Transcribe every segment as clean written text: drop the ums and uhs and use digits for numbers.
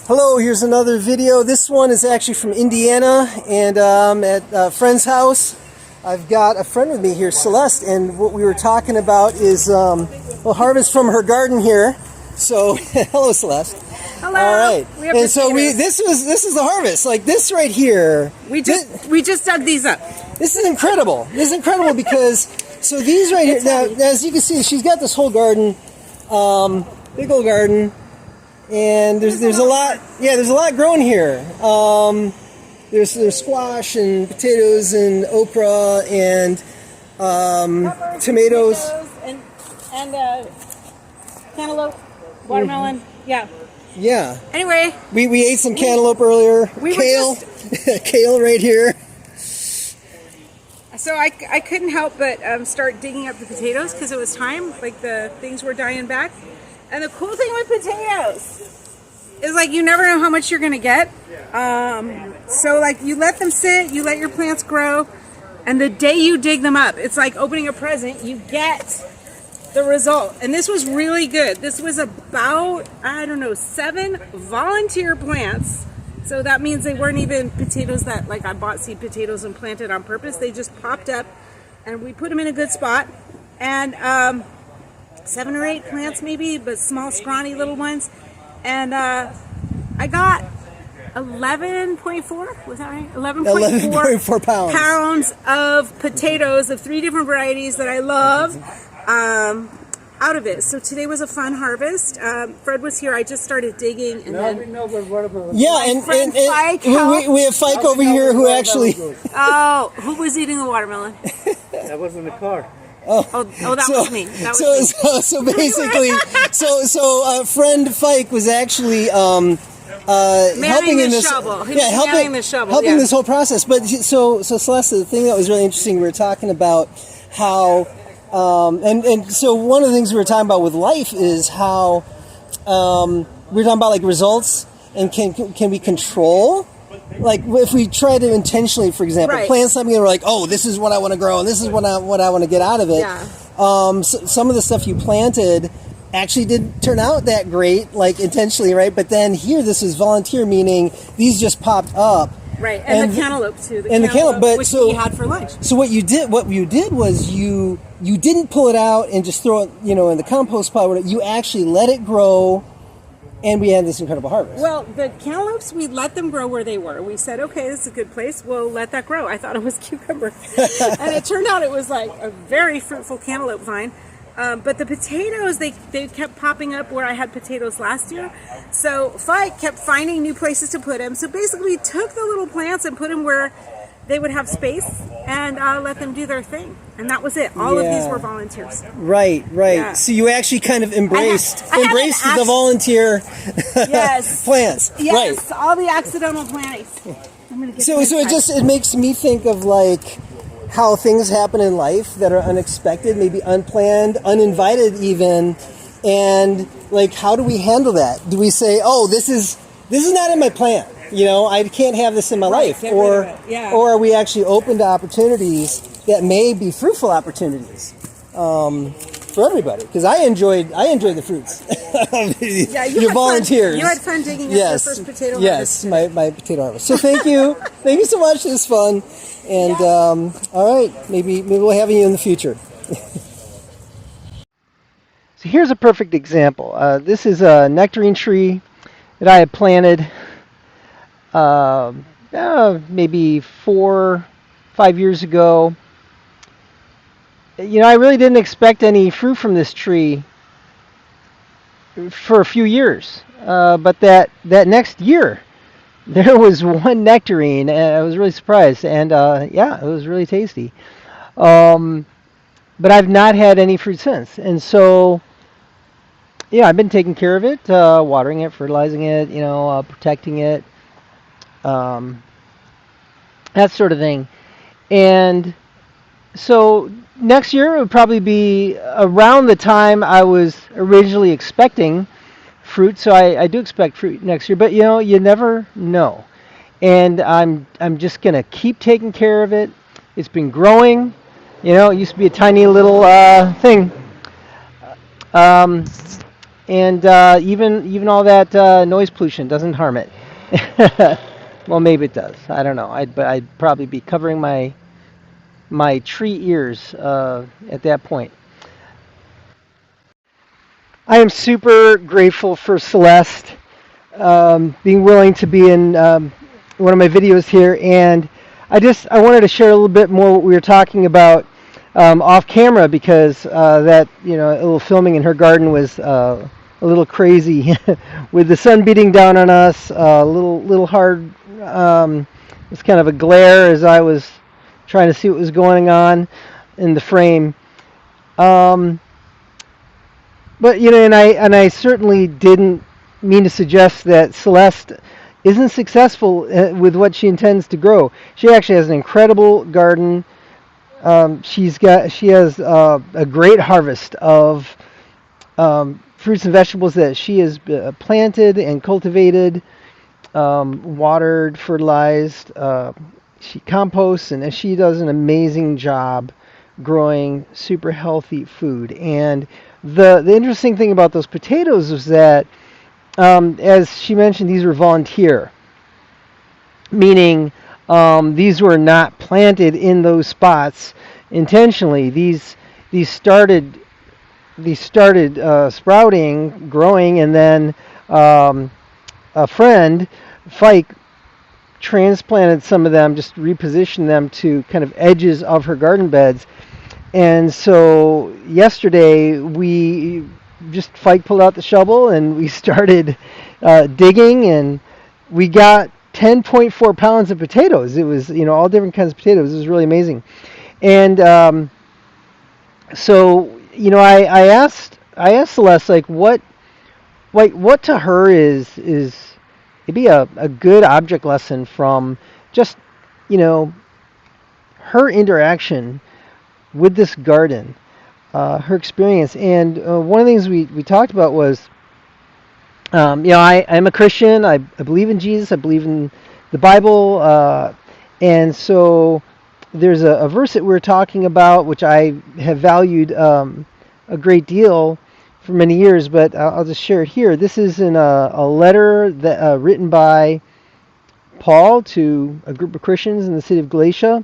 Hello, here's another video. This one is actually from Indiana, and at a friend's house. I've got a friend with me here, Celeste, and what we were talking about is we'll harvest from her garden here. So, hello, Celeste. Hello. All right, We have and so potatoes. this is the harvest, like this right here. We just dug these up. This is incredible. This is incredible because so these right here. Now, as you can see, she's got this whole garden, big old garden. And there's a lot, there's a lot growing here. There's squash and potatoes and okra and tomatoes and cantaloupe, watermelon. Yeah. Yeah. Anyway, we ate some cantaloupe earlier. Kale, kale right here. So I couldn't help but start digging up the potatoes because it was time. Like the things were dying back. And the cool thing with potatoes is like you never know how much you're gonna get. So like you let them sit, you let your plants grow, and the day you dig them up, it's like opening a present. You get the result. And this was really good. This was about, I don't know, 7 volunteer plants. So that means they weren't even potatoes that like I bought seed potatoes and planted on purpose. They just popped up and we put them in a good spot. And 7 or 8 plants maybe, but small, scrawny little ones. And I got 11.4, was that right? 11.4 pounds of potatoes of 3 different varieties that I love out of it. So today was a fun harvest. Fred was here. I just started digging. And then Yeah, and we have Fike over here who actually... Oh, who was eating the watermelon? That was in the car. Oh, that was me. That was me. So basically, friend Fike was actually helping in this shovel. helping this whole process. But so Celeste, the thing that was really interesting, we were talking about how and so one of the things we were talking about with life is how we were talking about like results and can we control. Like if we try to intentionally, for example, plant something and we're like, oh, this is what I want to grow and this is what I want to get out of it. Yeah. So, some of the stuff you planted actually didn't turn out that great, like intentionally, right? But then here, this is volunteer, meaning these just popped up. Right, and the cantaloupe too. The cantaloupe, but which we had for lunch. So what you did was you didn't pull it out and just throw it, in the compost pile. You actually let it grow. And we had this incredible harvest. Well, the cantaloupes, we let them grow where they were. We said, okay, this is a good place. We'll let that grow. I thought it was cucumber. And it turned out it was like a very fruitful cantaloupe vine. But the potatoes, they kept popping up where I had potatoes last year. So Fike kept finding new places to put them. So basically took the little plants and put them where they would have space and let them do their thing. And that was it. All of these were volunteers. Right. Yeah. So you actually kind of embraced the volunteer plants. Yes, right. All the accidental plantings. So it makes me think of like how things happen in life that are unexpected, maybe unplanned, uninvited even, and like how do we handle that? Do we say, oh, this is not in my plan? I can't have this in my life, or are we actually open to opportunities that may be fruitful opportunities for everybody? Because I enjoyed the fruits. Your volunteers. You had fun digging up your first potato harvest. Yes, my potato harvest. So thank you so much. It was fun, and all right, maybe we'll have you in the future. So here's a perfect example. This is a nectarine tree that I had planted. Maybe 4-5 years ago. I really didn't expect any fruit from this tree for a few years. But that next year, there was one nectarine, and I was really surprised. And it was really tasty. But I've not had any fruit since. And so, I've been taking care of it, watering it, fertilizing it, protecting it. That sort of thing. And so next year would probably be around the time I was originally expecting fruit. So I do expect fruit next year, but you never know. And I'm just gonna keep taking care of it. It's been growing. It used to be a tiny little thing. and even all that noise pollution doesn't harm it. Well, maybe it does. I don't know. But I'd probably be covering my tree ears at that point. I am super grateful for Celeste being willing to be in one of my videos here, and I wanted to share a little bit more what we were talking about off camera, because that a little filming in her garden was a little crazy with the sun beating down on us. A little hard. It was kind of a glare as I was trying to see what was going on in the frame. But and I certainly didn't mean to suggest that Celeste isn't successful with what she intends to grow. She actually has an incredible garden. She has a great harvest of fruits and vegetables that she has planted and cultivated, watered, fertilized. She composts, and she does an amazing job growing super healthy food. And the interesting thing about those potatoes is that, as she mentioned, these were volunteer, meaning these were not planted in those spots intentionally. These started sprouting, growing, and then a friend, Fike, transplanted some of them, just repositioned them to kind of edges of her garden beds. And so yesterday Fike pulled out the shovel and we started digging, and we got 10.4 pounds of potatoes. It was all different kinds of potatoes. It was really amazing. And so I asked Celeste, like, what to her is maybe a good object lesson from just her interaction with this garden, her experience. And one of the things we talked about was, I'm a Christian. I believe in Jesus. I believe in the Bible. And so there's a verse that we're talking about, which I have valued a great deal for many years, but I'll just share it here. This is in a letter that written by Paul to a group of Christians in the city of Galatia.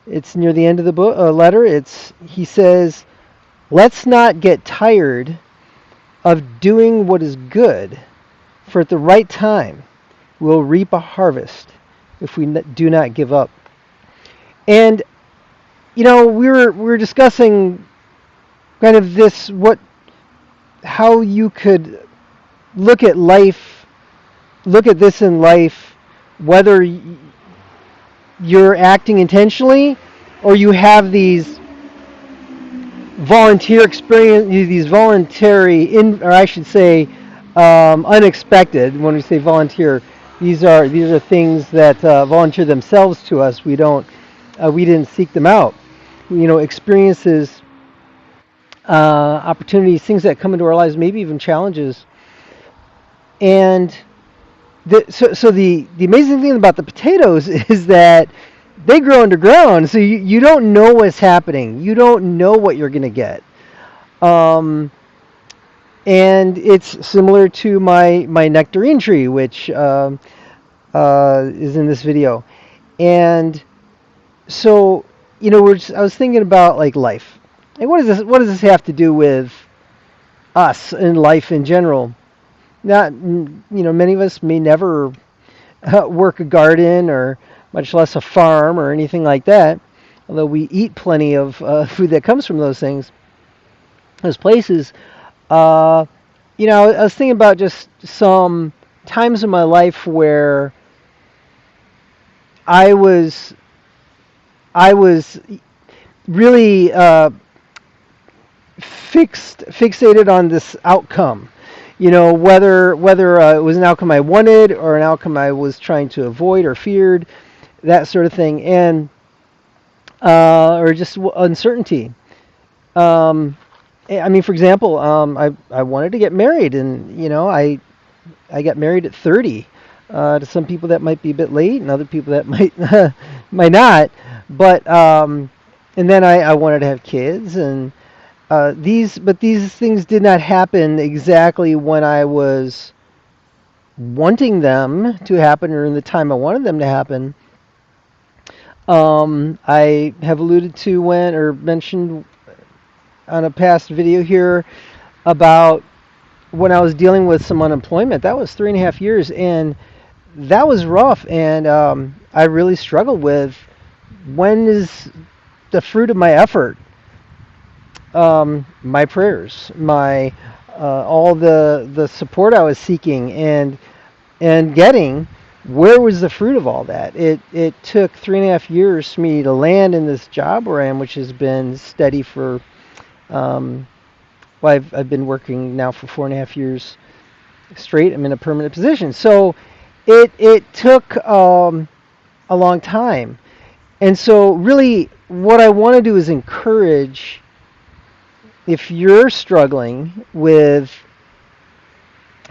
It's near the end of the letter. He says, "Let's not get tired of doing what is good, for at the right time we'll reap a harvest if we do not give up." And we were discussing kind of how you could look at this in life, whether you're acting intentionally or you have these volunteer experience, these voluntary, or I should say, unexpected. When we say volunteer, these are things that volunteer themselves to us. We didn't seek them out. Experiences, opportunities, things that come into our lives, maybe even challenges. And so the amazing thing about the potatoes is that they grow underground, so you don't know what's happening. You don't know what you're going to get. And it's similar to my nectarine tree, which is in this video. And so I was thinking about like life. Like, what does this have to do with us and life in general? Not, many of us may never work a garden, or much less a farm or anything like that, although we eat plenty of food that comes from those places. I was thinking about just some times in my life where I was really fixated on this outcome. Whether it was an outcome I wanted or an outcome I was trying to avoid or feared, that sort of thing, and or just uncertainty. For example, I wanted to get married, and I got married at 30. To some people that might be a bit late, and other people that might not. But and then I wanted to have kids, and these things did not happen exactly when I was wanting them to happen or in the time I wanted them to happen. I have alluded to when or mentioned on a past video here about when I was dealing with some unemployment. That was 3.5 years, and that was rough. And I really struggled with when is the fruit of my effort, my prayers, my all the support I was seeking and getting. Where was the fruit of all that? It took 3.5 years for me to land in this job where I am, which has been steady for well, I've been working now for 4.5 years straight. I'm in a permanent position. So it took a long time. And so really what I want to do is encourage, if you're struggling with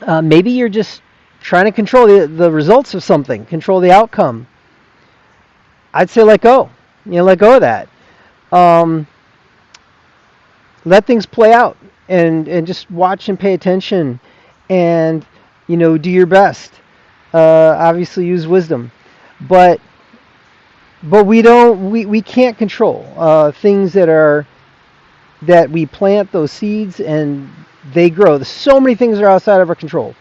maybe you're just trying to control the results of something, control the outcome, I'd say let go. Let go of that. Um, Let things play out and just watch and pay attention and do your best. Obviously use wisdom, but we can't control things that we plant those seeds and they grow. There's so many things that are outside of our control.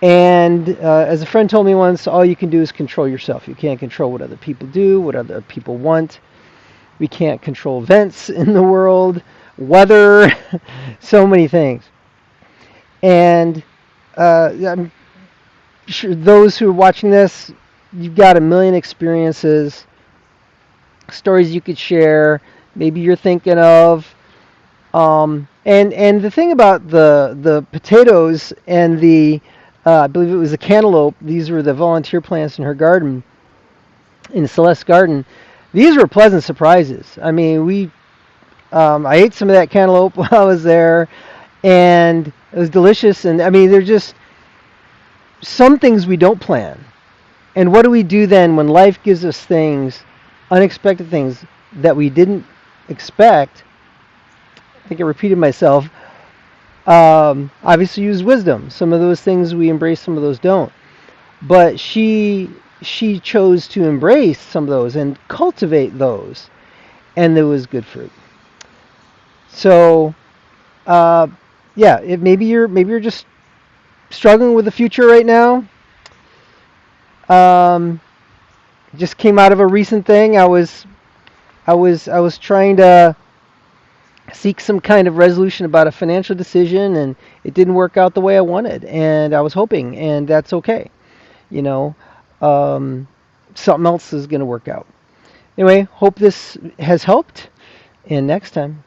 And as a friend told me once, all you can do is control yourself. You can't control what other people do, what other people want. We can't control events in the world, weather, so many things. And I'm sure those who are watching this, you've got a million experiences, stories you could share, maybe you're thinking of. And the thing about the potatoes and I believe it was the cantaloupe, these were the volunteer plants in her garden, in Celeste's garden. These were pleasant surprises. I mean, I ate some of that cantaloupe while I was there, and it was delicious. And I mean, they're just some things we don't plan. And what do we do then when life gives us things, unexpected things that we didn't expect? I think I repeated myself. Obviously use wisdom. Some of those things we embrace, some of those don't. But she chose to embrace some of those and cultivate those, and there was good fruit. So, maybe you're just struggling with the future right now. Just came out of a recent thing. I was trying to seek some kind of resolution about a financial decision, and it didn't work out the way I wanted, and I was hoping, and that's okay. Something else is going to work out. Anyway, hope this has helped, and next time.